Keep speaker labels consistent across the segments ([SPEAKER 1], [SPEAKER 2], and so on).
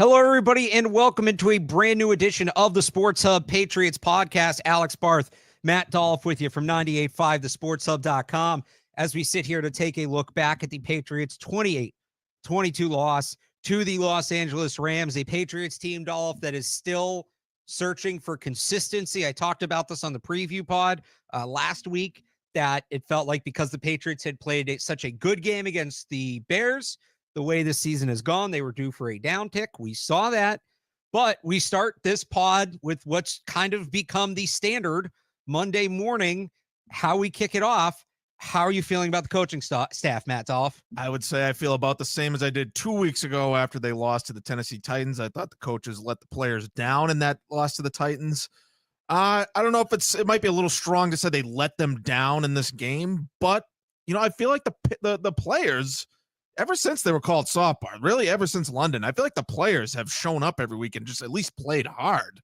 [SPEAKER 1] Hello, everybody, and welcome into a brand new edition of the Sports Hub Patriots Podcast. Alex Barth, Matt Dolloff with you from 98.5 thesportshub.com as we sit here to take a look back at the Patriots' 28-22 loss to the Los Angeles Rams, a Patriots team, Dolloff, that is still searching for consistency. I talked about this on the preview pod last week, that it felt like because the Patriots had played such a good game against the Bears, the way this season has gone, they were due for a downtick. We saw that, but we start this pod with what's kind of become the standard Monday morning, how we kick it off. How are you feeling about the coaching staff, Matt Dolloff?
[SPEAKER 2] I would say I feel about the same as I did 2 weeks ago after they lost to the Tennessee Titans. I thought the coaches let the players down in that loss to the Titans. I don't know if it might be a little strong to say they let them down in this game, but I feel like the players, ever since they were called soft bar, really ever since London, I feel like the players have shown up every week and just at least played hard.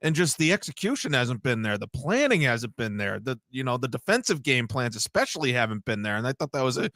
[SPEAKER 2] And just the execution hasn't been there. The planning hasn't been there. The defensive game plans especially haven't been there. And I thought that was a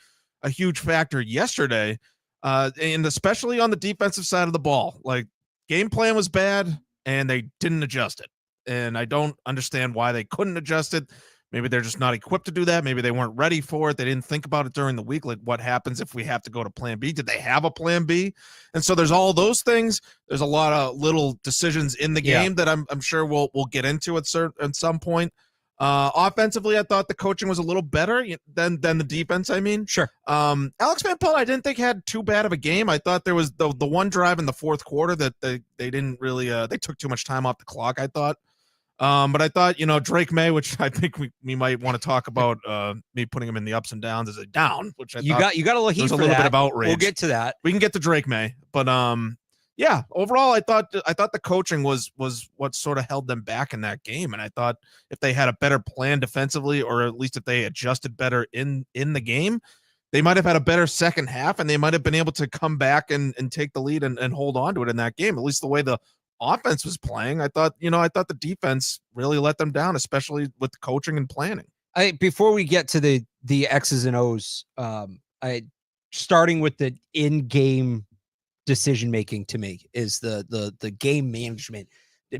[SPEAKER 2] huge factor yesterday. And especially on the defensive side of the ball. Like, game plan was bad and they didn't adjust it. And I don't understand why they couldn't adjust it. Maybe they're just not equipped to do that. Maybe they weren't ready for it. They didn't think about it during the week. Like, what happens if we have to go to plan B? Did they have a plan B? And so there's all those things. There's a lot of little decisions in the game that I'm sure we'll get into at some point. Offensively, I thought the coaching was a little better than the defense. I mean,
[SPEAKER 1] sure.
[SPEAKER 2] Alex Van Pelt, I didn't think had too bad of a game. I thought there was the one drive in the fourth quarter that they didn't really they took too much time off the clock, I thought. But I thought, Drake Maye, which I think we might want to talk about, me putting him in the ups and downs as a down, which
[SPEAKER 1] you got a little heat for
[SPEAKER 2] a little
[SPEAKER 1] that.
[SPEAKER 2] bit of outrage.
[SPEAKER 1] We'll get to that.
[SPEAKER 2] We can get to Drake Maye, but overall, I thought the coaching was what sort of held them back in that game, and I thought if they had a better plan defensively, or at least if they adjusted better in the game, they might have had a better second half, and they might have been able to come back and take the lead and hold on to it in that game. At least the way the offense was playing, I thought the defense really let them down, especially with the coaching and planning.
[SPEAKER 1] Before we get to the X's and O's, starting with the in-game decision making, to me is the game management,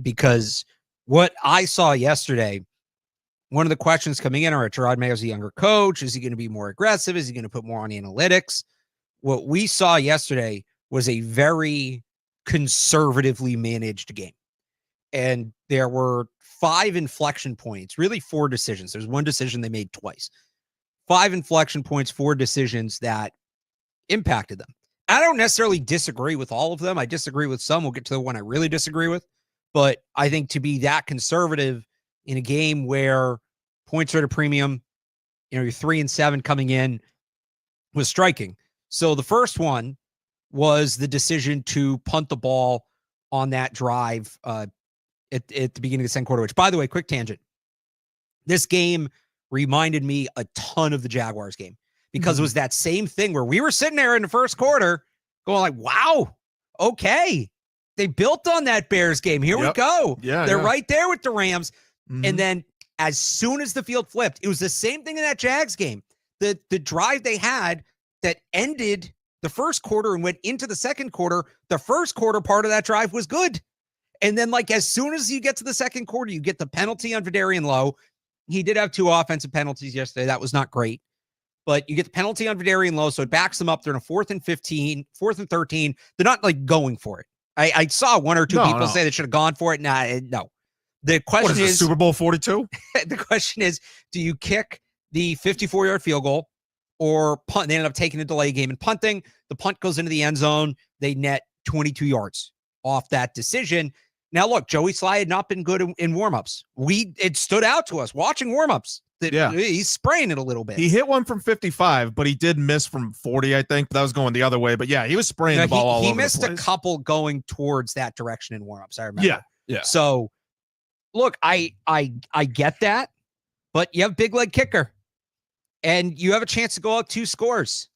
[SPEAKER 1] because what I saw yesterday, one of the questions coming in are, Jerod Mayo's a younger coach. Is he going to be more aggressive? Is he going to put more on analytics? What we saw yesterday was a very conservatively managed game. And there were 5 inflection points, really 4 decisions. There's one decision they made twice. 5 inflection points, 4 decisions that impacted them. I don't necessarily disagree with all of them. I disagree with some. We'll get to the one I really disagree with. But I think to be that conservative in a game where points are at a premium, you're 3-7 coming in, was striking. So the first one was the decision to punt the ball on that drive at the beginning of the second quarter, which, by the way, quick tangent. This game reminded me a ton of the Jaguars game, because it was that same thing where we were sitting there in the first quarter going like, wow, okay, they built on that Bears game. Here we go.
[SPEAKER 2] Yeah,
[SPEAKER 1] they're right there with the Rams. And then as soon as the field flipped, it was the same thing in that Jags game. The drive they had that ended the first quarter and went into the second quarter, the first quarter part of that drive was good. And then, like, as soon as you get to the second quarter, you get the penalty on Vidarian Lowe. He did have 2 offensive penalties yesterday. That was not great. But you get the penalty on Vidarian Lowe, so it backs them up. They're in a 4th and 15, 4th and 13. They're not, like, going for it. I saw 1 or 2 people say they should have gone for it. No. The question is
[SPEAKER 2] Super Bowl 42?
[SPEAKER 1] The question is, do you kick the 54-yard field goal or punt? They ended up taking a delay game and punting. The punt goes into the end zone. They net 22 yards off that decision. Now, look, Joey Sly had not been good in warmups. It stood out to us watching warmups that he's spraying it a little bit.
[SPEAKER 2] He hit one from 55, but he did miss from 40, I think. That was going the other way. But yeah, he was spraying the ball all over the place.
[SPEAKER 1] He missed a couple going towards that direction in warmups, I remember.
[SPEAKER 2] Yeah.
[SPEAKER 1] So, look, I get that, but you have big leg kicker, and you have a chance to go out 2 scores.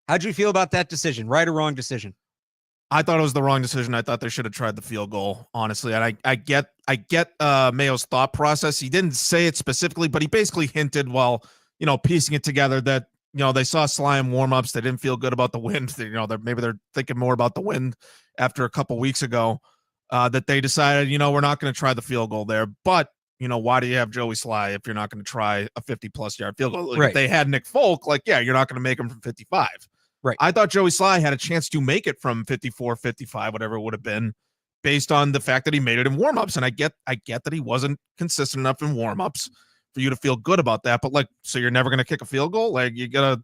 [SPEAKER 1] How'd you feel about that decision? Right or wrong decision?
[SPEAKER 2] I thought it was the wrong decision. I thought they should have tried the field goal, honestly. And I get Mayo's thought process. He didn't say it specifically, but he basically hinted while, piecing it together that they saw Sly in warmups. They didn't feel good about the wind. Maybe they're thinking more about the wind after a couple weeks ago, that they decided, we're not going to try the field goal there. But, why do you have Joey Sly if you're not going to try a 50-plus yard field goal? Like,
[SPEAKER 1] right.
[SPEAKER 2] If they had Nick Folk, you're not going to make him from 55.
[SPEAKER 1] Right.
[SPEAKER 2] I thought Joey Sly had a chance to make it from 54, 55, whatever it would have been, based on the fact that he made it in warmups. And I get that he wasn't consistent enough in warmups for you to feel good about that. But so you're never going to kick a field goal. You gotta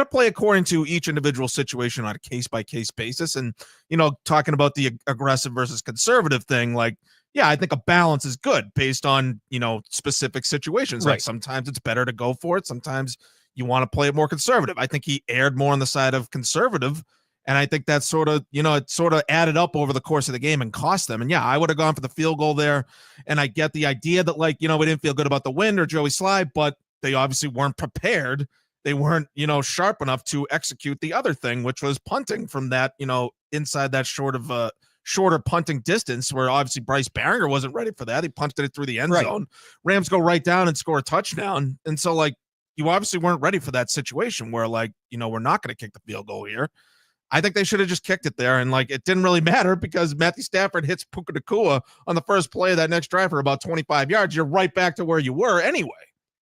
[SPEAKER 2] play according to each individual situation on a case by case basis. And, talking about the aggressive versus conservative thing, I think a balance is good based on, specific situations.
[SPEAKER 1] Right.
[SPEAKER 2] Sometimes it's better to go for it. Sometimes you want to play it more conservative. I think he erred more on the side of conservative. And I think that's it sort of added up over the course of the game and cost them. And I would have gone for the field goal there. And I get the idea that we didn't feel good about the wind or Joey Sly, but they obviously weren't prepared. They weren't, sharp enough to execute the other thing, which was punting from that, inside that shorter punting distance, where obviously Bryce Barringer wasn't ready for that. He punted it through the end zone. Rams go right down and score a touchdown. And so you obviously weren't ready for that situation where we're not going to kick the field goal here. I think they should have just kicked it there. And it didn't really matter because Matthew Stafford hits Puka Nacua on the first play of that next drive for about 25 yards. You're right back to where you were anyway.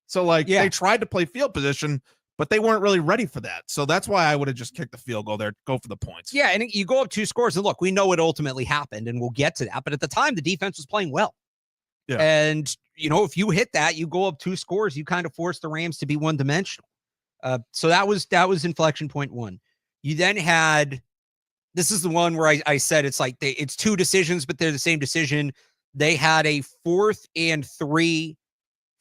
[SPEAKER 2] So they tried to play field position, but they weren't really ready for that. So that's why I would have just kicked the field goal there, go for the points.
[SPEAKER 1] Yeah. And you go up 2 scores, and look, we know it ultimately happened, and we'll get to that. But at the time, the defense was playing well. Yeah. And, if you hit that, you go up 2 scores, you kind of force the Rams to be one-dimensional. So that was inflection point 1. You then had, this is the one where I said it's 2 decisions, but they're the same decision. They had a 4th and 3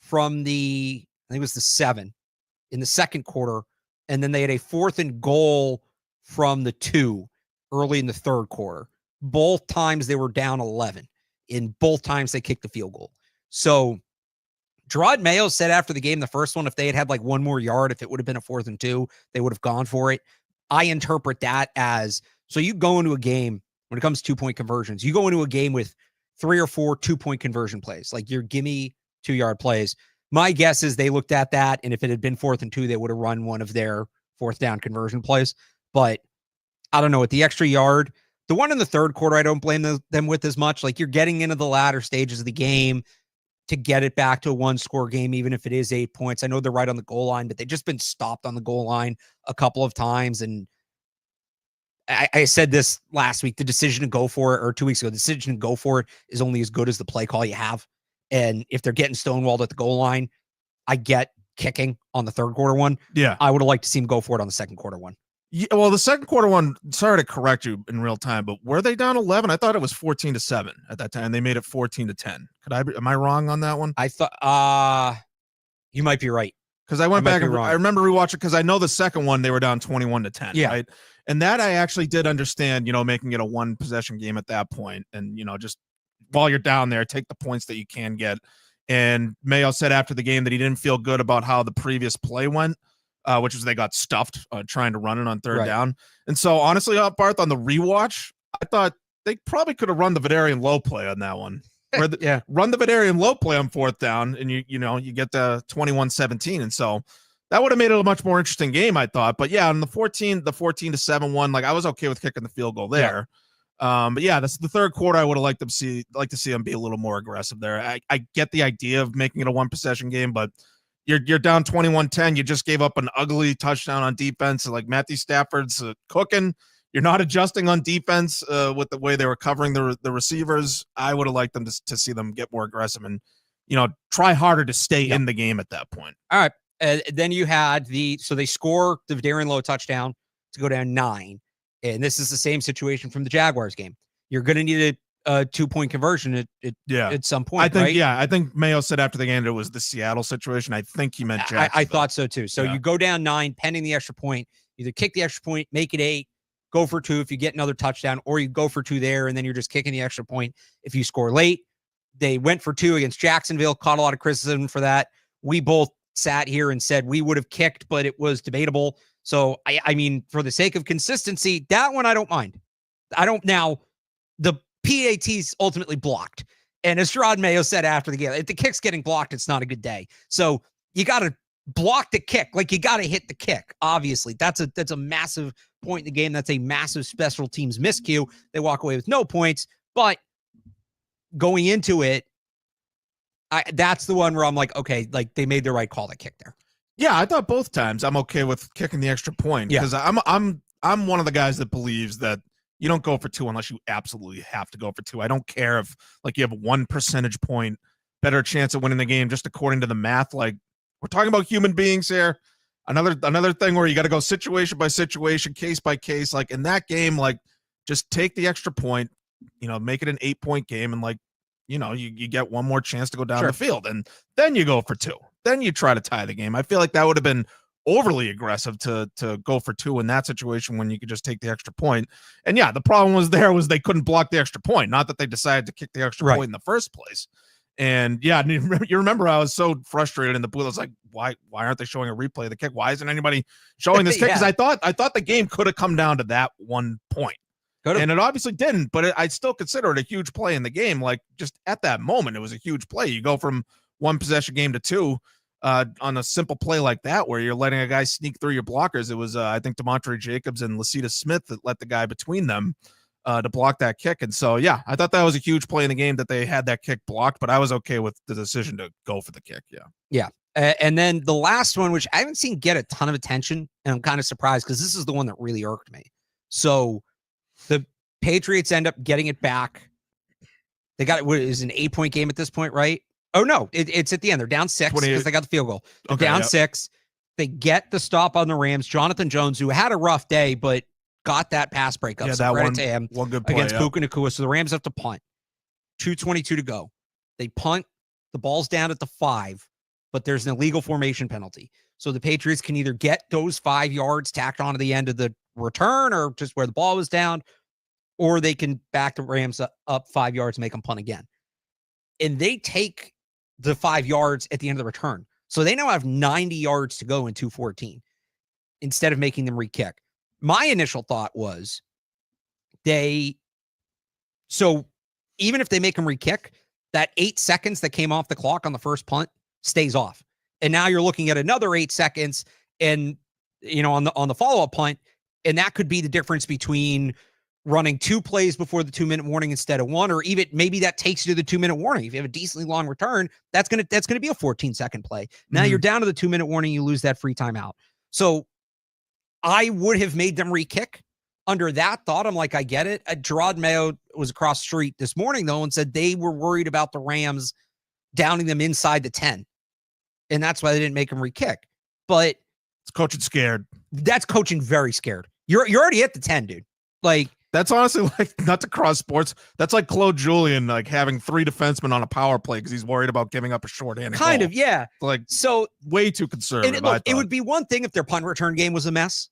[SPEAKER 1] from I think it was the 7 in the second quarter. And then they had a 4th and goal from the 2 early in the third quarter. Both times they were down 11. In both times they kicked the field goal. So Jerod Mayo said after the game, the first one, if they had one more yard, if it would have been a 4th and 2, they would have gone for it. I interpret that as, so you go into a game when it comes to 2-point conversions, you go into a game with 3 or 4 2-point conversion plays, your gimme 2-yard plays. My guess is they looked at that, and if it had been 4th and 2, they would have run one of their 4th down conversion plays. But I don't know, with the extra yard, the one in the third quarter, I don't blame them with as much. You're getting into the latter stages of the game to get it back to a 1-score game, even if it is 8 points. I know they're right on the goal line, but they've just been stopped on the goal line a couple of times. And I said this last week, the decision to go for it, or 2 weeks ago, the decision to go for it is only as good as the play call you have. And if they're getting stonewalled at the goal line, I get kicking on the third quarter one.
[SPEAKER 2] Yeah.
[SPEAKER 1] I would have liked to see him go for it on the second quarter one.
[SPEAKER 2] Yeah, well, the second quarter one, sorry to correct you in real time, but were they down 11? I thought it was 14-7 at that time. They made it 14-10. Am I wrong on that one?
[SPEAKER 1] I thought, you might be right.
[SPEAKER 2] Because I went back and I remember rewatching, because I know the second one, they were down 21-10.
[SPEAKER 1] Yeah.
[SPEAKER 2] Right. And that I actually did understand, making it a 1-possession game at that point. And, just while you're down there, take the points that you can get. And Mayo said after the game that he didn't feel good about how the previous play went. Which was they got stuffed trying to run it on third down. And so honestly, Barth, on the rewatch, I thought they probably could have run the Vidarian low play on that one. Run the Vidarian low play on 4th down, and you get the 21-17. And so that would have made it a much more interesting game, I thought. But on the 14-7 one, I was okay with kicking the field goal there. But that's the third quarter. I would have liked to see them be a little more aggressive there. I get the idea of making it a 1-possession game, but you're down 21-10. You just gave up an ugly touchdown on defense. Matthew Stafford's cooking. You're not adjusting on defense with the way they were covering the receivers. I would have liked them to see them get more aggressive and, try harder to stay in the game at that point.
[SPEAKER 1] All right. Then you had so they score the Vidarian Lowe touchdown to go down 9. And this is the same situation from the Jaguars game. You're going to need a 2-point conversion at some point.
[SPEAKER 2] I think Mayo said after the game it was the Seattle situation. I think he meant Jacksonville.
[SPEAKER 1] I thought so too. So you go down 9 pending the extra point, either kick the extra point, make it 8, go for 2 if you get another touchdown, or you go for 2 there and then you're just kicking the extra point if you score late. They went for 2 against Jacksonville, caught a lot of criticism for that. We both sat here and said we would have kicked, but it was debatable. So I mean, for the sake of consistency, that one I don't mind. Now the PAT's ultimately blocked. And as Jerod Mayo said after the game, if the kick's getting blocked, it's not a good day. So you got to block the kick. Like, you got to hit the kick. Obviously, that's a massive point in the game. That's a massive special teams miscue. They walk away with no points. But going into it, that's the one where I'm like, okay, like they made the right call to kick there.
[SPEAKER 2] Yeah, I thought both times I'm okay with kicking the extra point because I'm one of the guys that believes that you don't go for 2 unless you absolutely have to go for 2. I don't care if like you have 1 percentage point better chance of winning the game just according to the math. Like, we're talking about human beings here. Another thing where you got to go situation by situation, case by case. Like in that game, like just take the extra point, make it an 8-point game, and like, you get one more chance to go down the field, and then you go for 2. Then you try to tie the game. I feel like that would have been overly aggressive to go for 2 in that situation when you could just take the extra point. And yeah, the problem was they couldn't block the extra point. Not that they decided to kick the extra point in the first place. And yeah, you remember I was so frustrated in the booth. I was like, why aren't they showing a replay of the kick? Why isn't anybody showing this kick? Because I thought the game could have come down to that 1 point. And it obviously didn't, but I still consider it a huge play in the game. Like, just at that moment, it was a huge play. You go from 1 possession game to 2 on a simple play like that, where you're letting a guy sneak through your blockers. It was, I think, DeMontre Jacobs and Lacita Smith that let the guy between them to block that kick. And so, yeah, I thought that was a huge play in the game that they had that kick blocked, but I was okay with the decision to go for the kick.
[SPEAKER 1] Yeah. And then the last one, which I haven't seen get a ton of attention, and I'm kind of surprised because this is the one that really irked me. So the Patriots end up getting it back. They got it. What is an 8-point game at this point, right? Oh no, it's at the end. They're down 6 because they got the field goal. They're down 6. They get the stop on the Rams. Jonathan Jones, who had a rough day, but got that pass breakup.
[SPEAKER 2] Yeah,
[SPEAKER 1] so
[SPEAKER 2] that
[SPEAKER 1] credit to him
[SPEAKER 2] one good play,
[SPEAKER 1] against Puka Nacua. So the Rams have to punt. 2:22 to go. They punt. The ball's down at the 5, but there's an illegal formation penalty. So the Patriots can either get those 5 yards tacked onto the end of the return, or just where the ball was down, or they can back the Rams up 5 yards and make them punt again. And they take the 5 yards at the end of the return. So they now have 90 yards to go in 2:14 instead of making them re-kick. My initial thought was so even if they make them re-kick, that 8 seconds that came off the clock on the first punt stays off. And now you're looking at another 8 seconds and, on the follow-up punt, and that could be the difference between running 2 plays before the 2-minute warning instead of 1, or even maybe that takes you to the 2-minute warning. If you have a decently long return, that's going to be a 14-second play. Now you're down to the 2-minute warning, you lose that free timeout. So I would have made them re-kick under that thought. I'm like, I get it. Jerod Mayo was across the street this morning, though, and said they were worried about the Rams downing them inside the 10. And that's why they didn't make them re-kick. But
[SPEAKER 2] it's coaching scared.
[SPEAKER 1] That's coaching very scared. You're already at the 10, dude. Like,
[SPEAKER 2] that's honestly, like, not to cross sports, that's like Claude Julien, like having 3 defensemen on a power play because he's worried about giving up a short-handed
[SPEAKER 1] kind
[SPEAKER 2] goal.
[SPEAKER 1] of, yeah.
[SPEAKER 2] Like,
[SPEAKER 1] so
[SPEAKER 2] way too conservative.
[SPEAKER 1] And it would be one thing if their punt return game was a mess,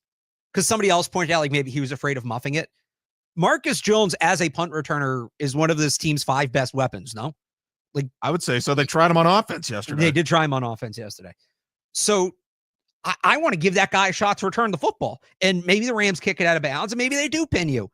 [SPEAKER 1] because somebody else pointed out, like, maybe he was afraid of muffing it. Marcus Jones as a punt returner is one of this team's 5 best weapons, no? Like,
[SPEAKER 2] I would say so. They tried him on offense yesterday.
[SPEAKER 1] They did try him on offense yesterday. So I want to give that guy a shot to return the football. And maybe the Rams kick it out of bounds, and maybe they do pin you.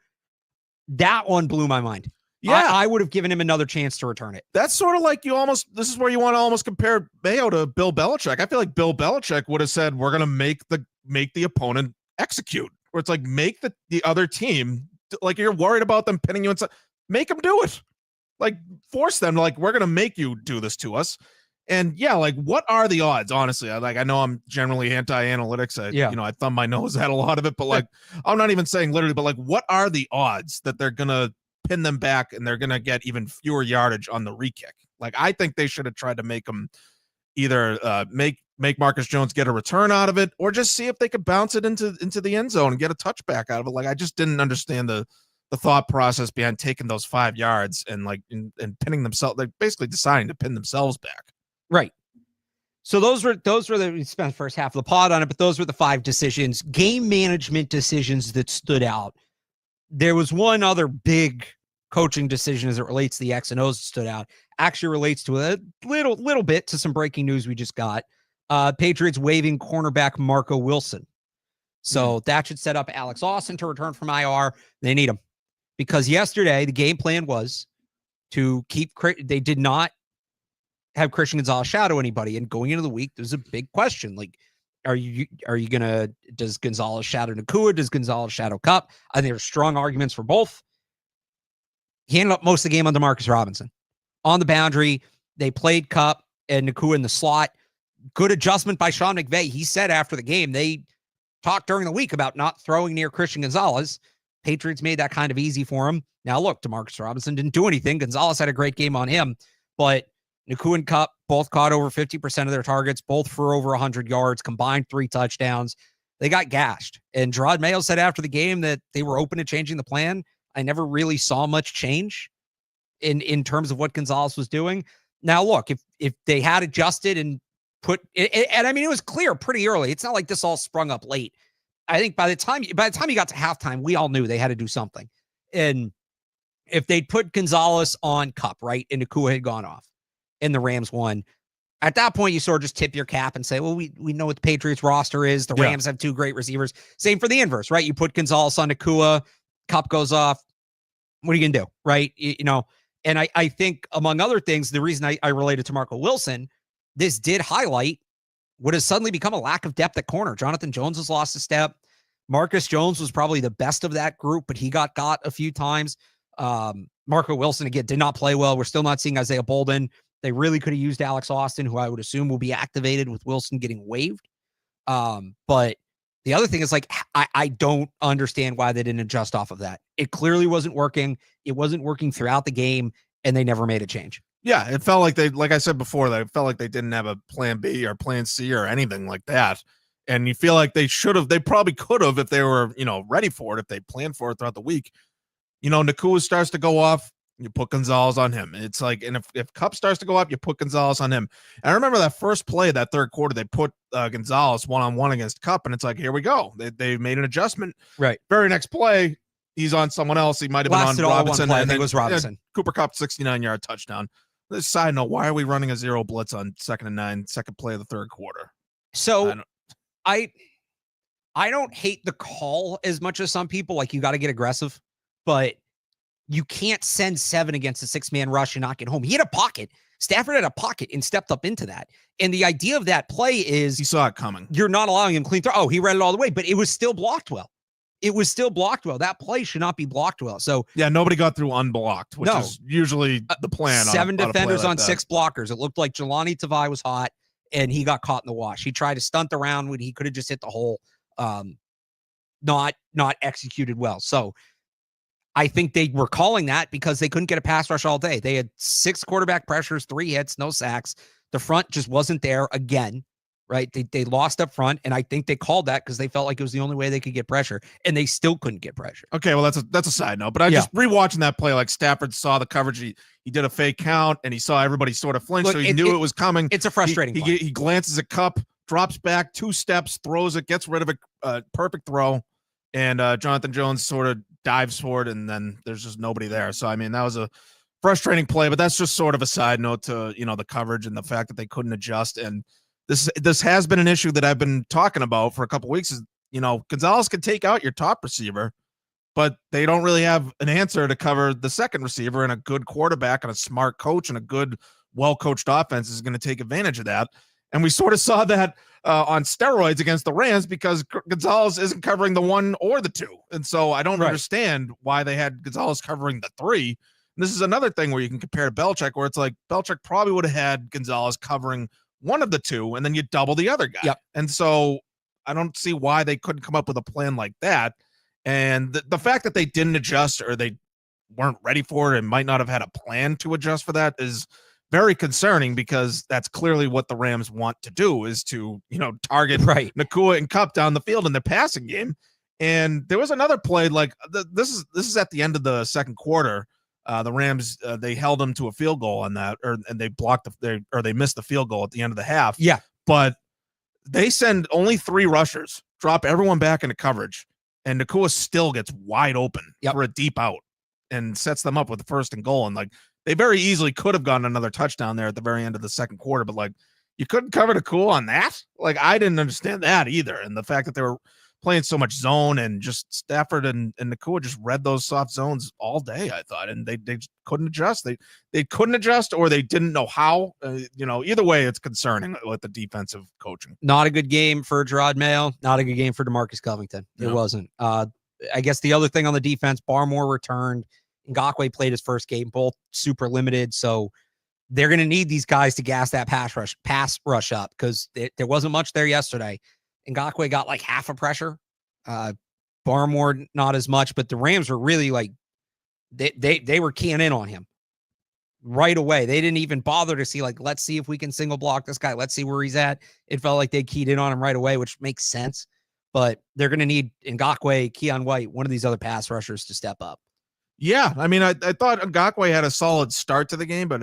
[SPEAKER 1] That one blew my mind. Yeah, I would have given him another chance to return it.
[SPEAKER 2] That's sort of like this is where you want to almost compare Mayo to Bill Belichick. I feel like Bill Belichick would have said, we're going to make the opponent execute. Where it's like, make the other team, like, you're worried about them pinning you inside, make them do it. Like, force them, like, we're going to make you do this to us. And yeah, like, what are the odds? Honestly, I know I'm generally anti-analytics. I thumb my nose at a lot of it, but like, I'm not even saying literally, but like, what are the odds that they're going to pin them back and they're going to get even fewer yardage on the re-kick? Like, I think they should have tried to make them either make Marcus Jones get a return out of it, or just see if they could bounce it into the end zone and get a touchback out of it. Like, I just didn't understand the thought process behind taking those 5 yards and like and pinning themselves, like basically deciding to pin themselves back.
[SPEAKER 1] Right. So we spent the first half of the pod on it, but those were the 5 decisions, game management decisions that stood out. There was one other big coaching decision as it relates to the X and O's that stood out. Actually relates to a little bit to some breaking news we just got. Patriots waiving cornerback Marco Wilson. So that should set up Alex Austin to return from IR. They need him because yesterday the game plan was to keep. They did not have Christian Gonzalez shadow anybody. And going into the week, there's a big question. Like, does Gonzalez shadow Nacua? Does Gonzalez shadow Cup? I think there's strong arguments for both. He ended up most of the game on DeMarcus Robinson. On the boundary, they played Cup and Nacua in the slot. Good adjustment by Sean McVay. He said after the game, they talked during the week about not throwing near Christian Gonzalez. Patriots made that kind of easy for him. Now, look, DeMarcus Robinson didn't do anything. Gonzalez had a great game on him, but Nacua and Cup both caught over 50% of their targets, both for over 100 yards, combined 3 touchdowns. They got gashed. And Jerod Mayo said after the game that they were open to changing the plan. I never really saw much change in terms of what Gonzalez was doing. Now, look, if they had adjusted and and I mean, it was clear pretty early. It's not like this all sprung up late. I think by the time you got to halftime, we all knew they had to do something. And if they'd put Gonzalez on Cup, right, and Nacua had gone off, and the Rams won, at that point, you sort of just tip your cap and say, well, we know what the Patriots roster is. The Rams have 2 great receivers. Same for the inverse, right? You put Gonzalez on Nacua, Cup goes off. What are you going to do, right? You know, and I think, among other things, the reason I related to Marco Wilson, this did highlight what has suddenly become a lack of depth at corner. Jonathan Jones has lost a step. Marcus Jones was probably the best of that group, but he got a few times. Marco Wilson, again, did not play well. We're still not seeing Isaiah Bolden. They really could have used Alex Austin, who I would assume will be activated with Wilson getting waived. But the other thing is, like, I don't understand why they didn't adjust off of that. It clearly wasn't working. It wasn't working throughout the game, and they never made a change.
[SPEAKER 2] Yeah, it felt like like I said before, they felt like they didn't have a plan B or plan C or anything like that. And you feel like they probably could have if they were, ready for it, if they planned for it throughout the week. Nacua starts to go off, you put Gonzalez on him. It's like, and if Cup starts to go up, you put Gonzalez on him. And I remember that first play, that third quarter, they put Gonzalez one-on-one against Cup, and it's like, here we go. They made an adjustment.
[SPEAKER 1] Right.
[SPEAKER 2] Very next play, he's on someone else. He might have been on Robinson.
[SPEAKER 1] I think it was Robinson.
[SPEAKER 2] Cooper Kupp, 69-yard touchdown. This side note, why are we running a 0 blitz on 2nd and 9, second play of the third quarter?
[SPEAKER 1] So I don't hate the call as much as some people. Like, you got to get aggressive, but you can't send 7 against a 6-man rush and not get home. He had a pocket. Stafford had a pocket and stepped up into that. And the idea of that play is,
[SPEAKER 2] he saw it coming.
[SPEAKER 1] You're not allowing him clean throw. Oh, he read it all the way, but it was still blocked well. That play should not be blocked well. So
[SPEAKER 2] yeah, nobody got through unblocked, which is usually the plan.
[SPEAKER 1] 7 defenders on 6 blockers. It looked like Jelani Tavai was hot, and he got caught in the wash. He tried to stunt around when he could have just hit the hole. Not executed well. So I think they were calling that because they couldn't get a pass rush all day. They had 6 quarterback pressures, 3 hits, no sacks. The front just wasn't there again. Right. They lost up front. And I think they called that because they felt like it was the only way they could get pressure, and they still couldn't get pressure.
[SPEAKER 2] Okay. Well, that's a side note, but I just rewatching that play, like Stafford saw the coverage. He did a fake count and he saw everybody sort of flinch. So he knew it was coming.
[SPEAKER 1] It's a frustrating play.
[SPEAKER 2] He glances at Cup, drops back 2 steps, throws it, gets rid of a perfect throw. And Jonathan Jones sort of dives for it. And then there's just nobody there. So, I mean, that was a frustrating play, but that's just sort of a side note to, the coverage and the fact that they couldn't adjust. And this has been an issue that I've been talking about for a couple of weeks. Is, Gonzalez can take out your top receiver, but they don't really have an answer to cover the second receiver, and a good quarterback and a smart coach and a good, well-coached offense is going to take advantage of that. And we sort of saw that on steroids against the Rams because Gonzalez isn't covering the 1 or the 2. And so I don't understand why they had Gonzalez covering the 3. And this is another thing where you can compare to Belichick, where it's like Belichick probably would have had Gonzalez covering 1 of the 2, and then you double the other guy.
[SPEAKER 1] Yep.
[SPEAKER 2] And so I don't see why they couldn't come up with a plan like that. And the fact that they didn't adjust, or they weren't ready for it and might not have had a plan to adjust for that, is very concerning, because that's clearly what the Rams want to do, is to, target Nacua and Cup down the field in their passing game. And there was another play, like this is at the end of the second quarter. The Rams, they held them to a field goal on that, and they blocked they missed the field goal at the end of the half.
[SPEAKER 1] Yeah.
[SPEAKER 2] But they send only 3 rushers, drop everyone back into coverage, and Nacua still gets wide open for a deep out and sets them up with the 1st and goal. And like, they very easily could have gotten another touchdown there at the very end of the second quarter, but like, you couldn't cover Nacua on that. Like, I didn't understand that either. And the fact that they were playing so much zone, and just Stafford and Nakua just read those soft zones all day, I thought, and they couldn't adjust. They couldn't adjust, or they didn't know how. Either way, it's concerning with the defensive coaching.
[SPEAKER 1] Not a good game for Jerod Mayo. Not a good game for DeMarcus Covington. It wasn't. I guess the other thing on the defense, Barmore returned. Ngakoue played his first game, both super limited. So they're going to need these guys to gas that pass rush up, because there wasn't much there yesterday. Ngakoue got like half a pressure. Barmore, not as much, but the Rams were really like, they were keying in on him right away. They didn't even bother to see, like, let's see if we can single block this guy. Let's see where he's at. It felt like they keyed in on him right away, which makes sense. But they're going to need Ngakoue, Keon White, one of these other pass rushers to step up.
[SPEAKER 2] Yeah, I mean, I thought Ngakoue had a solid start to the game, but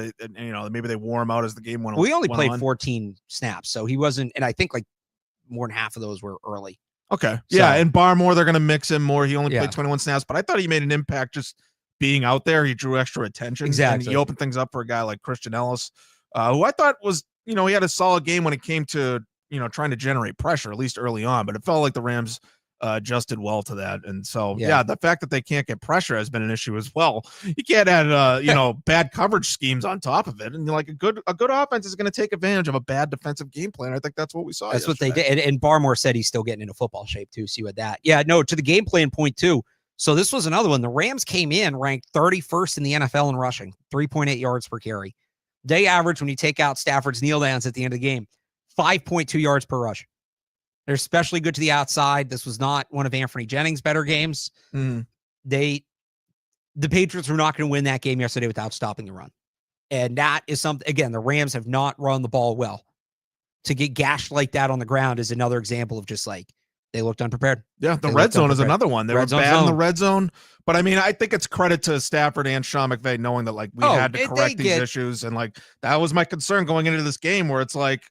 [SPEAKER 2] maybe they wore him out as the game went on.
[SPEAKER 1] We only played 14 snaps, so he wasn't, and I think like more than half of those were early.
[SPEAKER 2] Okay, yeah, and Barmore, they're going to mix him more. He only played 21 snaps, but I thought he made an impact just being out there. He drew extra attention.
[SPEAKER 1] Exactly.
[SPEAKER 2] And he opened things up for a guy like Christian Ellis, who I thought was, he had a solid game when it came to, trying to generate pressure, at least early on, but it felt like the Rams adjusted well to that. And so, the fact that they can't get pressure has been an issue as well. You can't add, bad coverage schemes on top of it. And like a good offense is going to take advantage of a bad defensive game plan. I think that's what we saw.
[SPEAKER 1] That's yesterday. What they did. And Barmore said he's still getting into football shape too. See what that, to the game plan point too. So this was another one. The Rams came in ranked 31st in the NFL in rushing, 3.8 yards per carry. They average, when you take out Stafford's kneel downs at the end of the game, 5.2 yards per rush. They're especially good to the outside. This was not one of Anthony Jennings' better games. The Patriots were not going to win that game yesterday without stopping the run. And that is something, again, the Rams have not run the ball well. To get gashed like that on the ground is another example of just like, they looked unprepared.
[SPEAKER 2] Yeah, the red zone is another one. They were bad in the red zone. But I mean, I think it's credit to Stafford and Sean McVay knowing that like we had to correct these issues. And like that was my concern going into this game, where it's like,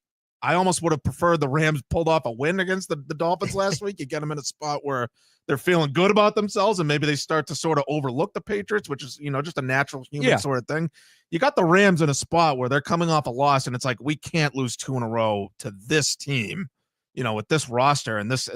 [SPEAKER 2] I almost would have preferred the Rams pulled off a win against the Dolphins last week. You get them in a spot where they're feeling good about themselves, and maybe they start to sort of overlook the Patriots, which is, just a natural human sort of thing. You got the Rams in a spot where they're coming off a loss, and it's like, we can't lose 2 in a row to this team, with this roster and this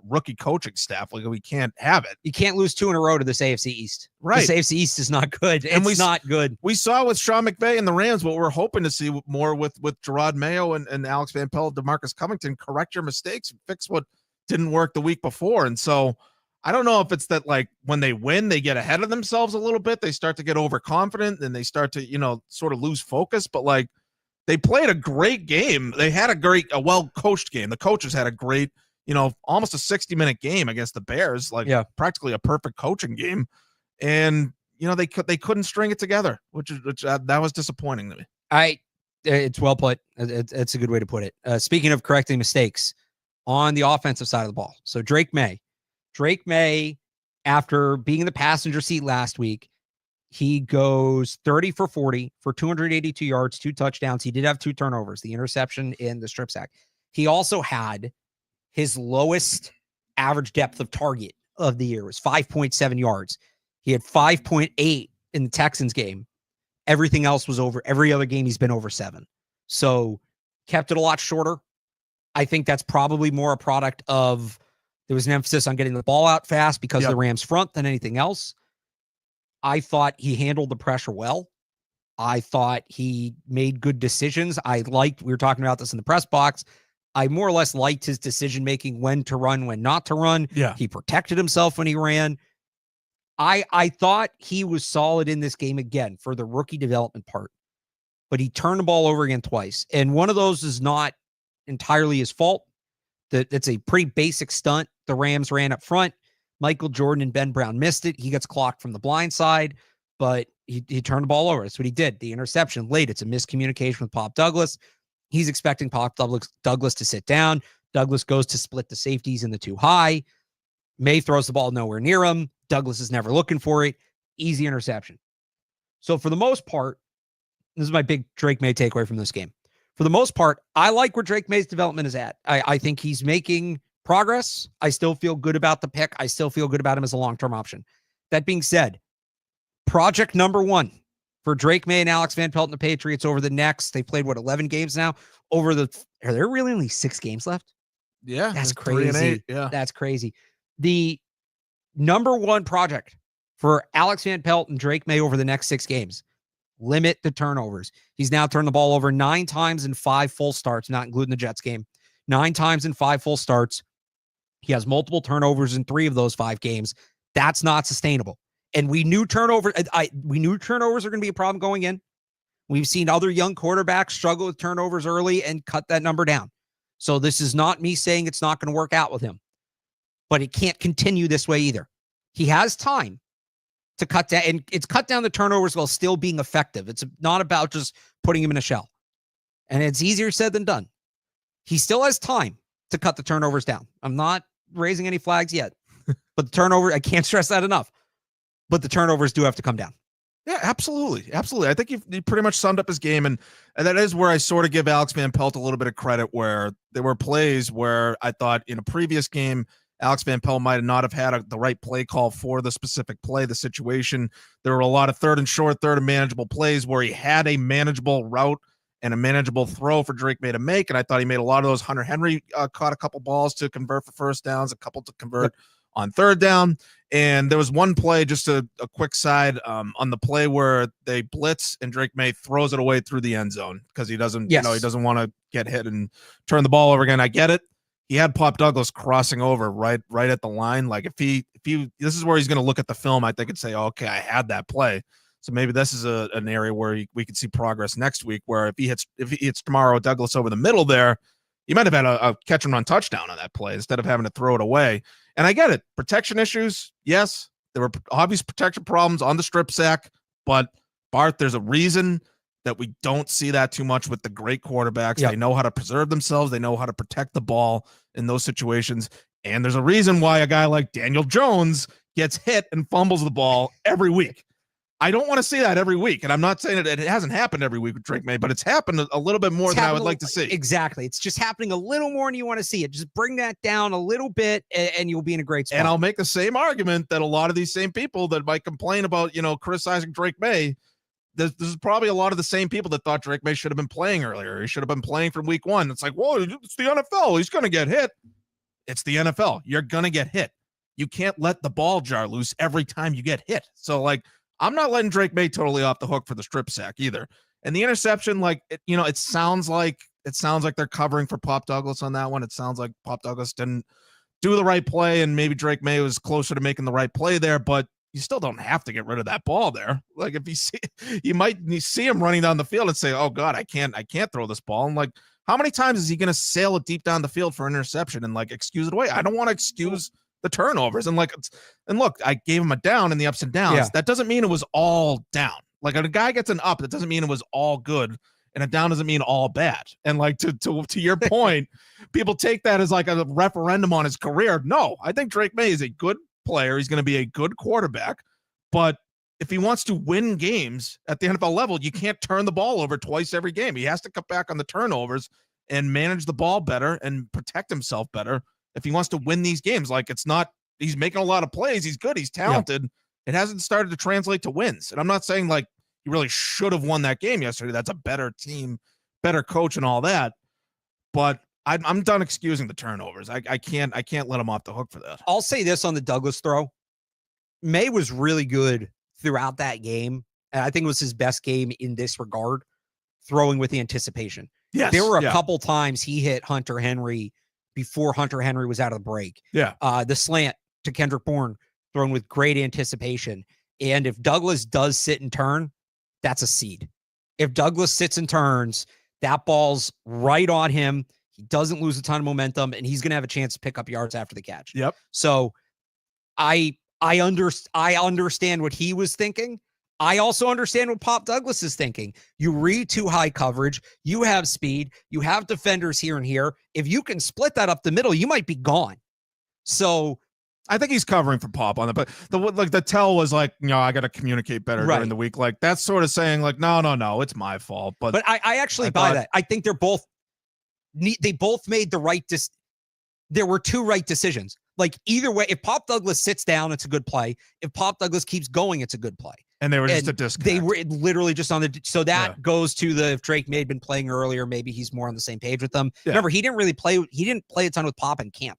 [SPEAKER 2] rookie coaching staff. Like, we can't have it.
[SPEAKER 1] You can't lose 2 in a row to this AFC East.
[SPEAKER 2] Right.
[SPEAKER 1] This AFC East is not good. It's not good.
[SPEAKER 2] We saw with Sean McVay and the Rams what we're hoping to see more with Jerod Mayo and Alex Van Pelt, DeMarcus Covington. Correct your mistakes and fix what didn't work the week before. And so I don't know if it's that, like, when they win, they get ahead of themselves a little bit. They start to get overconfident and they start to, sort of lose focus. But like, they played a great game. They had a well-coached game. The coaches had a great, almost a 60-minute game against the Bears, practically a perfect coaching game. And, they couldn't string it together, which that was disappointing to me.
[SPEAKER 1] It's well put. It's a good way to put it. Speaking of correcting mistakes on the offensive side of the ball. So Drake Maye, after being in the passenger seat last week, he goes 30 for 40 for 282 yards, 2 touchdowns. He did have 2 turnovers, the interception and the strip sack. He also had his lowest average depth of target of the year. It was 5.7 yards. He had 5.8 in the Texans game. Everything else was over. Every other game he's been over 7. So kept it a lot shorter. I think that's probably more a product of there was an emphasis on getting the ball out fast because of the Rams front than anything else. I thought he handled the pressure well. I thought he made good decisions. We were talking about this in the press box. I more or less liked his decision-making, when to run, when not to run.
[SPEAKER 2] Yeah.
[SPEAKER 1] He protected himself when he ran. I thought he was solid in this game again for the rookie development part, but he turned the ball over again twice. And one of those is not entirely his fault. It's a pretty basic stunt the Rams ran up front. Michael Jordan and Ben Brown missed it. He gets clocked from the blind side, but he turned the ball over. That's what he did. The interception late. It's a miscommunication with Pop Douglas. He's expecting Pop Douglas to sit down. Douglas goes to split the safeties in the 2 high. Maye throws the ball nowhere near him. Douglas is never looking for it. Easy interception. So for the most part, this is my big Drake Maye takeaway from this game. For the most part, I like where Drake Maye's development is at. I think he's making progress. I still feel good about the pick. I still feel good about him as a long-term option. That being said, project number 1 for Drake Maye and Alex Van Pelt and the Patriots over the next, they played 11 games now? Are there really only 6 games left?
[SPEAKER 2] Yeah,
[SPEAKER 1] That's
[SPEAKER 2] 3-8. Yeah,
[SPEAKER 1] That's crazy. The number one project for Alex Van Pelt and Drake Maye over the next 6 games, limit the turnovers. He's now turned the ball over 9 times in 5 full starts, not including the Jets game. 9 times in 5 full starts. He has multiple turnovers in 3 of those 5 games. That's not sustainable. And we knew turnovers are going to be a problem going in. We've seen other young quarterbacks struggle with turnovers early and cut that number down. So this is not me saying it's not going to work out with him, but it can't continue this way either. He has time to cut down, and it's cut down the turnovers while still being effective. It's not about just putting him in a shell. And it's easier said than done. He still has time to cut the turnovers down. I'm not raising any flags yet, but the turnover, I can't stress that enough, but the turnovers do have to come down.
[SPEAKER 2] Yeah, absolutely. Absolutely. I think you pretty much summed up his game. And that is where I sort of give Alex Van Pelt a little bit of credit, where there were plays where I thought in a previous game, Alex Van Pelt might not have had the right play call for the specific play, the situation. There were a lot of 3rd and short, 3rd and manageable plays where he had a manageable route and a manageable throw for Drake Maye to make. And I thought he made a lot of those. Hunter Henry caught a couple balls to convert for first downs, a couple to convert on 3rd down. And there was one play, just a quick side, on the play where they blitz and Drake Maye throws it away through the end zone because he doesn't, he doesn't want to get hit and turn the ball over again. I get it. He had Pop Douglas crossing over right at the line. Like if he, this is where he's going to look at the film, I think, and say, oh, okay, I had that play. So maybe this is an area where we could see progress next week, where if he hits tomorrow Douglas over the middle there, he might have had a catch and run touchdown on that play instead of having to throw it away. And I get it. Protection issues. Yes, there were obvious protection problems on the strip sack, but Barth, there's a reason that we don't see that too much with the great quarterbacks. Yep. They know how to preserve themselves. They know how to protect the ball in those situations. And there's a reason why a guy like Daniel Jones gets hit and fumbles the ball every week. I don't want to see that every week. And I'm not saying it hasn't happened every week with Drake Maye, but it's happened a little bit more than I would like to see.
[SPEAKER 1] Exactly. It's just happening a little more than you want to see it. Just bring that down a little bit and you'll be in a great spot.
[SPEAKER 2] And I'll make the same argument that a lot of these same people that might complain about, criticizing Drake Maye, this is probably a lot of the same people that thought Drake Maye should have been playing earlier. He should have been playing from week 1. It's like, whoa, it's the NFL. He's going to get hit. It's the NFL. You're going to get hit. You can't let the ball jar loose every time you get hit. So, I'm not letting Drake Maye totally off the hook for the strip sack either. And the interception, it sounds like they're covering for Pop Douglas on that one. It sounds like Pop Douglas didn't do the right play, and maybe Drake Maye was closer to making the right play there, but you still don't have to get rid of that ball there. Like if you might see him running down the field and say, oh God, I can't throw this ball. And how many times is he going to sail it deep down the field for an interception and excuse it away? I don't want to excuse the turnovers. And look, I gave him a down in the ups and downs. Yeah. That doesn't mean it was all down. Like a guy gets an up, that doesn't mean it was all good. And a down doesn't mean all bad. And to your point, people take that as a referendum on his career. No, I think Drake Maye is a good player. He's going to be a good quarterback. But if he wants to win games at the NFL level, you can't turn the ball over twice every game. He has to cut back on the turnovers and manage the ball better and protect himself better if he wants to win these games. He's making a lot of plays. He's good. He's talented. Yeah. It hasn't started to translate to wins. And I'm not saying he really should have won that game yesterday. That's a better team, better coach and all that. But I'm done excusing the turnovers. I can't let him off the hook for that.
[SPEAKER 1] I'll say this on the Douglas throw. Maye was really good throughout that game. And I think it was his best game in this regard, throwing with the anticipation.
[SPEAKER 2] Yes.
[SPEAKER 1] There were a couple times he hit Hunter Henry before Hunter Henry was out of the break.
[SPEAKER 2] Yeah.
[SPEAKER 1] The slant to Kendrick Bourne thrown with great anticipation. And if Douglas does sit and turn, that's a seed. If Douglas sits and turns, that ball's right on him. He doesn't lose a ton of momentum, and he's going to have a chance to pick up yards after the catch.
[SPEAKER 2] Yep.
[SPEAKER 1] So I understand what he was thinking. I also understand what Pop Douglas is thinking. You read too high coverage. You have speed. You have defenders here and here. If you can split that up the middle, you might be gone. So
[SPEAKER 2] I think he's covering for Pop on it, but the tell was I got to communicate better during the week. That's sort of saying no, it's my fault. But
[SPEAKER 1] I actually buy that. I think they both made the right. There were two right decisions. Either way, if Pop Douglas sits down, it's a good play. If Pop Douglas keeps going, it's a good play.
[SPEAKER 2] And they were just a disconnect.
[SPEAKER 1] They were literally just on the. So that goes to the if Drake May had been playing earlier, maybe he's more on the same page with them. Yeah. Remember, he didn't play a ton with Pop in camp.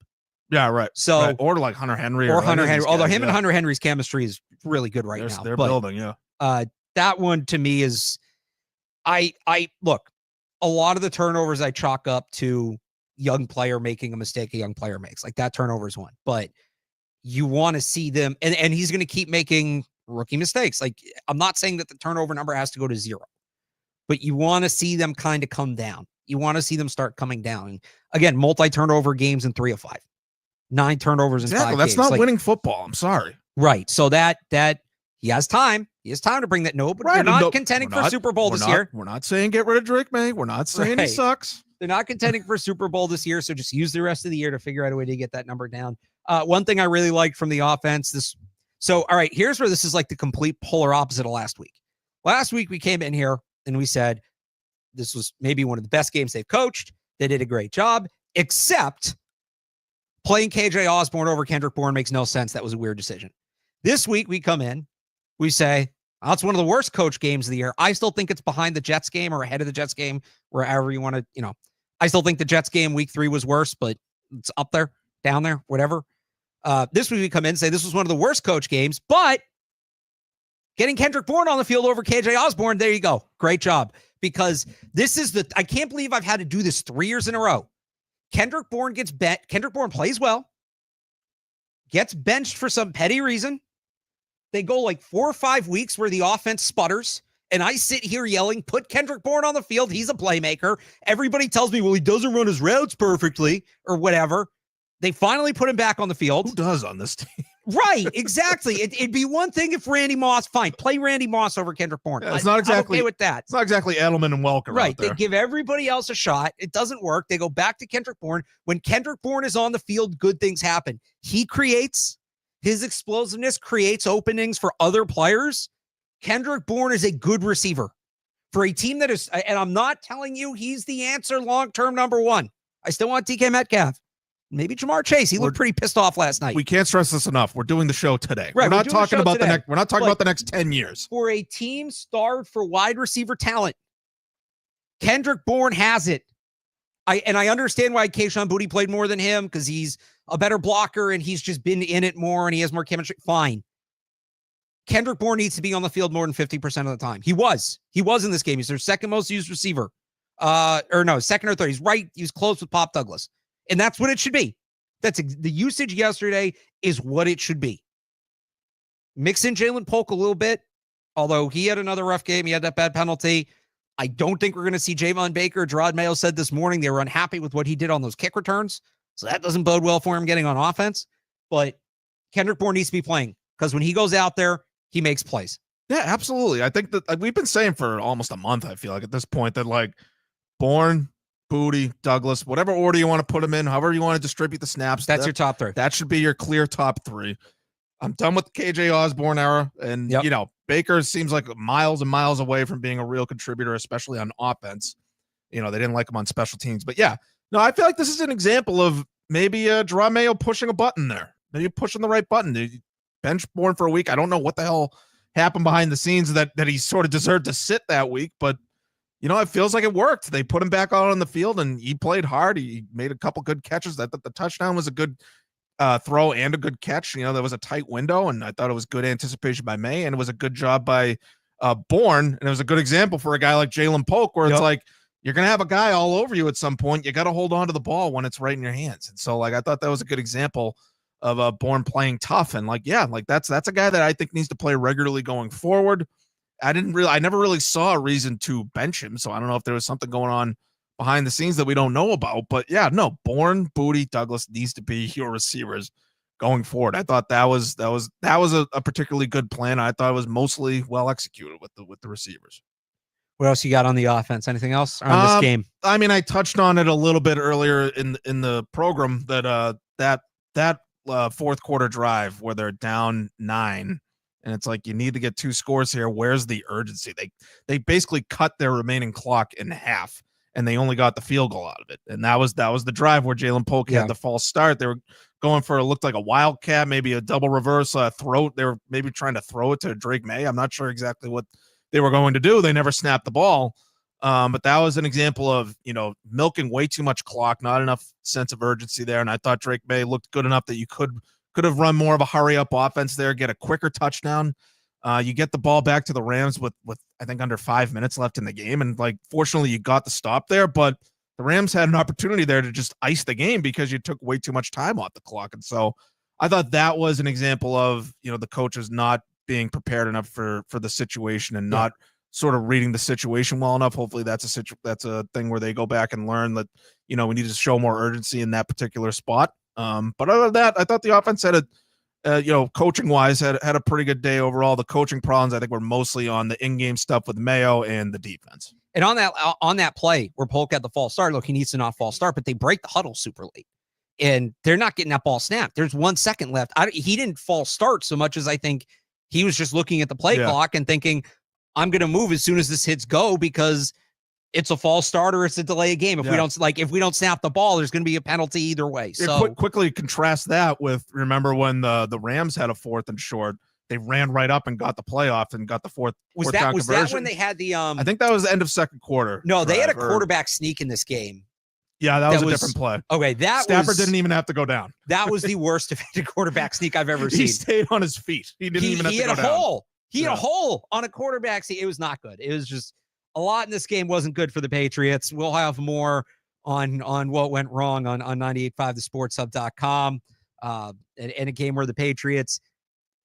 [SPEAKER 2] Yeah, right.
[SPEAKER 1] So
[SPEAKER 2] right. Or like Hunter Henry
[SPEAKER 1] or Hunter Henry. Although him and Hunter Henry's chemistry is really good right now.
[SPEAKER 2] They're building. Yeah.
[SPEAKER 1] That one to me is, I look, a lot of the turnovers I chalk up to young player making a mistake a young player makes. Like that turnover is one, but you want to see them, and he's going to keep making rookie mistakes. Like, I'm not saying that the turnover number has to go to 0, but you want to see them kind of come down. You want to see them start coming down. And again, multi-turnover games in 3 of 5, 9 turnovers in 5 games.
[SPEAKER 2] That's not winning football. I'm sorry.
[SPEAKER 1] Right. So that he has time. He has time to bring that. No, but they're not contending for Super Bowl this year.
[SPEAKER 2] We're not saying get rid of Drake May. We're not saying he sucks.
[SPEAKER 1] They're not contending for Super Bowl this year. So just use the rest of the year to figure out a way to get that number down. One thing I really liked from the offense, all right, here's where this is like the complete polar opposite of last week. Last week, we came in here and we said this was maybe one of the best games they've coached. They did a great job, except playing KJ Osborne over Kendrick Bourne makes no sense. That was a weird decision. This week, we come in, we say, oh, it's one of the worst coach games of the year. I still think it's behind the Jets game or ahead of the Jets game, wherever you want to, I still think the Jets game week 3 was worse, but it's up there, down there, whatever. This week we come in and say this was one of the worst coach games, but getting Kendrick Bourne on the field over KJ Osborne, there you go. Great job. Because this is I can't believe I've had to do this 3 years in a row. Kendrick Bourne gets bent. Kendrick Bourne plays well, gets benched for some petty reason. They go like 4 or 5 weeks where the offense sputters, and I sit here yelling, put Kendrick Bourne on the field. He's a playmaker. Everybody tells me, well, he doesn't run his routes perfectly or whatever. They finally put him back on the field.
[SPEAKER 2] Who does on this team?
[SPEAKER 1] Right, exactly. It'd be one thing if Randy Moss, fine, play Randy Moss over Kendrick Bourne.
[SPEAKER 2] Yeah, it's not exactly
[SPEAKER 1] I'm okay with that.
[SPEAKER 2] It's not exactly Edelman and Welker.
[SPEAKER 1] Right,
[SPEAKER 2] out there.
[SPEAKER 1] They give everybody else a shot. It doesn't work. They go back to Kendrick Bourne. When Kendrick Bourne is on the field, good things happen. His explosiveness creates openings for other players. Kendrick Bourne is a good receiver for a team that is, and I'm not telling you he's the answer long-term number 1. I still want DK Metcalf. Maybe Jamar Chase. He looked pretty pissed off last night.
[SPEAKER 2] We can't stress this enough. We're doing the show today.
[SPEAKER 1] Right,
[SPEAKER 2] we're not talking about we're not talking about the next 10 years.
[SPEAKER 1] For a team starved for wide receiver talent, Kendrick Bourne has it. I understand why Kayshon Boutte played more than him because he's a better blocker and he's just been in it more and he has more chemistry. Fine. Kendrick Bourne needs to be on the field more than 50% of the time. He was in this game. He's their second most used receiver. Second or third. He's right. He was close with Pop Douglas. And that's what it should be. The usage yesterday is what it should be. Mix in Jalen Polk a little bit, although he had another rough game. He had that bad penalty. I don't think we're going to see Javon Baker. Jerod Mayo said this morning they were unhappy with what he did on those kick returns. So that doesn't bode well for him getting on offense. But Kendrick Bourne needs to be playing because when he goes out there, he makes plays.
[SPEAKER 2] Yeah, absolutely. I think that we've been saying for almost a month, I feel like at this point, that like Bourne, Boutte, Douglas, whatever order you want to put them in, however you want to distribute the snaps.
[SPEAKER 1] That's your top 3.
[SPEAKER 2] That should be your clear top 3. I'm done with the KJ Osborne era. And, Baker seems like miles and miles away from being a real contributor, especially on offense. They didn't like him on special teams. But, I feel like this is an example of maybe Jerod Mayo pushing a button there. Maybe pushing the right button. Bench Bourne for a week. I don't know what the hell happened behind the scenes that he sort of deserved to sit that week, but it feels like it worked. They put him back out on the field and he played hard. He made a couple good catches. The touchdown was a good throw and a good catch. There was a tight window and I thought it was good anticipation by Maye and it was a good job by Bourne. And it was a good example for a guy like Jalen Polk where it's like, you're going to have a guy all over you at some point. You got to hold on to the ball when it's right in your hands. And so I thought that was a good example of Bourne playing tough. And that's a guy that I think needs to play regularly going forward. I never really saw a reason to bench him. So I don't know if there was something going on behind the scenes that we don't know about, but Bourne, Boutte, Douglas needs to be your receivers going forward. I thought that was a particularly good plan. I thought it was mostly well executed with the receivers.
[SPEAKER 1] What else you got on the offense? Anything else on this game?
[SPEAKER 2] I mean, I touched on it a little bit earlier in the program that fourth quarter drive where they're down 9. And it's like, you need to get 2 scores here. Where's the urgency? They basically cut their remaining clock in half and they only got the field goal out of it. And that was the drive where Jalen Polk had the false start. They were going for, it looked like a wildcat, maybe a double reverse throw. They were maybe trying to throw it to Drake Maye. I'm not sure exactly what they were going to do. They never snapped the ball. But that was an example of, milking way too much clock, not enough sense of urgency there. And I thought Drake Maye looked good enough that you could have run more of a hurry up offense there, get a quicker touchdown. You get the ball back to the Rams with I think under 5 minutes left in the game. And fortunately you got the stop there, but the Rams had an opportunity there to just ice the game because you took way too much time off the clock. And so I thought that was an example of, the coaches not being prepared enough for the situation and not sort of reading the situation well enough. Hopefully that's a thing where they go back and learn that, we need to show more urgency in that particular spot. But other than that, I thought the offense had coaching wise had a pretty good day overall. The coaching problems, I think, were mostly on the in-game stuff with Mayo and the defense.
[SPEAKER 1] And on that play where Polk had the false start, look, he needs to not false start, but they break the huddle super late and they're not getting that ball snapped. There's 1 second left. He didn't false start so much as I think he was just looking at the play clock and thinking, I'm going to move as soon as this hits go because it's a false start or it's a delay of game. If we don't snap the ball, there's going to be a penalty either way. So
[SPEAKER 2] quickly contrast that with, remember when the Rams had a 4th and short, they ran right up and got the playoff and got the fourth.
[SPEAKER 1] Was that when they had the
[SPEAKER 2] I think that was the end of second quarter.
[SPEAKER 1] No, they had a quarterback sneak in this game.
[SPEAKER 2] Yeah, that was a different play.
[SPEAKER 1] Okay,
[SPEAKER 2] Stafford didn't even have to go down.
[SPEAKER 1] That was the worst defended quarterback sneak I've ever seen.
[SPEAKER 2] He stayed on his feet. He didn't even have to go down. He had a hole.
[SPEAKER 1] He had a hole on a quarterback sneak. It was not good. It was just a lot in this game wasn't good for the Patriots. We'll have more on what went wrong on 98.5thesportshub.com. And a game where the Patriots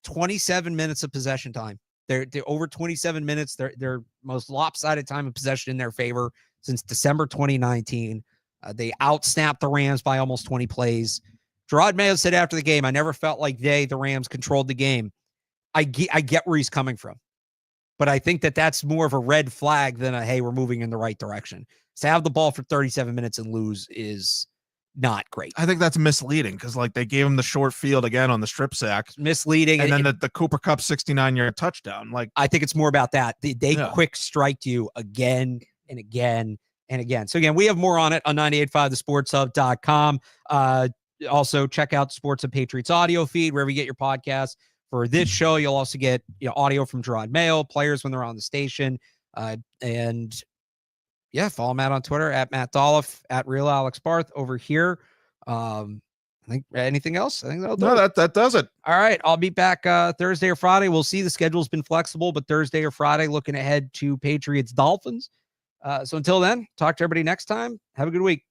[SPEAKER 1] 27 minutes of possession time. They're over 27 minutes. Their most lopsided time of possession in their favor since December 2019. They outsnapped the Rams by almost 20 plays. Jerod Mayo said after the game, I never felt like the Rams controlled the game. I get where he's coming from, but I think that's more of a red flag than hey, we're moving in the right direction. To have the ball for 37 minutes and lose is not great.
[SPEAKER 2] I think that's misleading because they gave him the short field again on the strip sack.
[SPEAKER 1] Misleading.
[SPEAKER 2] And then the Cooper Kupp 69-yard touchdown. I
[SPEAKER 1] think it's more about that. They quick strike you again and again and again. So again, we have more on it on 98.5thesportshub.com. Also check out the Sports and Patriots audio feed wherever you get your podcasts. For this show, you'll also get audio from Jerod Mayo, players when they're on the station. And follow Matt on Twitter at Matt Dolloff, at Real Alex Barth over here. I think anything else? I think that'll do it.
[SPEAKER 2] That does it.
[SPEAKER 1] All right. I'll be back Thursday or Friday. We'll see. The schedule's been flexible, but Thursday or Friday, looking ahead to Patriots Dolphins. So until then, talk to everybody next time. Have a good week.